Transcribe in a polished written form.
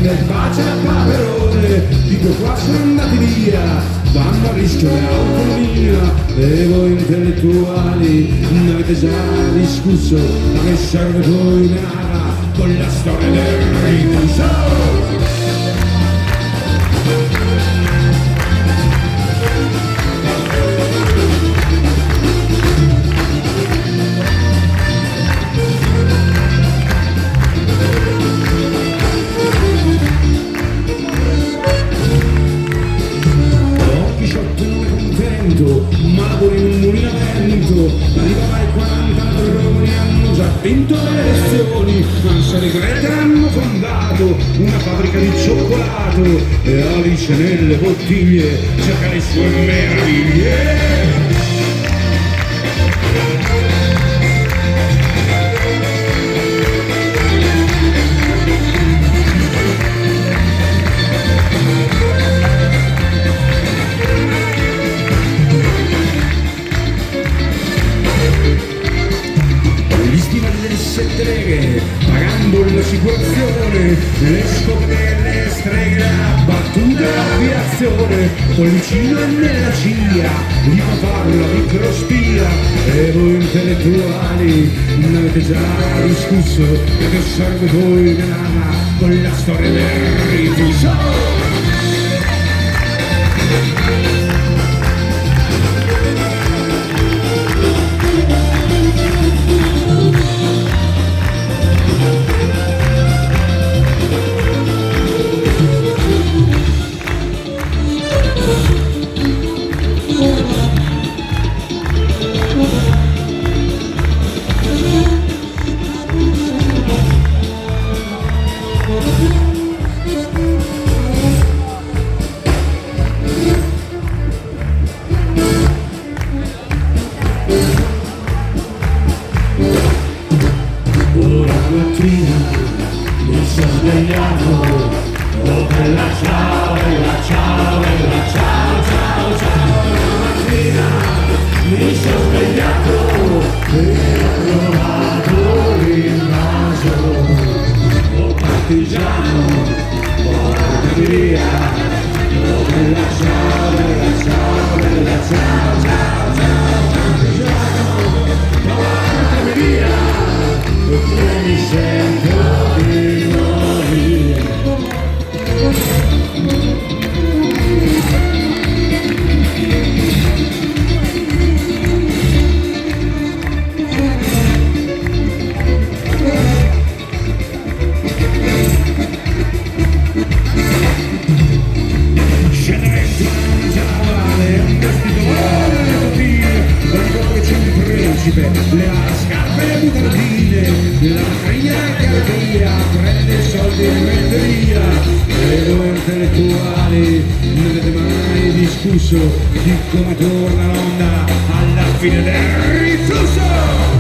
prende pace a Paperone, dico qua sono andati via, vanno a rischio l'autonomia, e voi intellettuali ne avete già discusso, ma che serve poi nada con la storia del rifuso. Ma lavori in un mulino a vento, arrivava ai 40, i romani hanno già vinto le elezioni, Mansa e Greta hanno fondato una fabbrica di cioccolato e Alice nelle bottiglie cerca le sue meraviglie. Pagando l'assicurazione, le scope delle streghe, la battuta l'aviazione, Pollicino è nella CIA, gli fa fare la microspia, e voi intellettuali ne avete già discusso, che serve poi nella con la storia del rifuso. Mi sono svegliato, oh bella ciao, bella ciao, bella ciao, ciao, ciao, una mattina mi sono svegliato e ho trovato l'invaso, oh partigiano, portami via, oh bella ciao, bella ciao, bella ciao, ciao, ciao, partigiano, portami via, perché mi sento di morire. Scenerenza mangiava le vestitore, le bottiglie, con i principe, le scarpe e le mutandine, la figlia che è via, prende i soldi e mette via, e voi intellettuali non avete mai discusso di come torna l'onda alla fine del rifuso.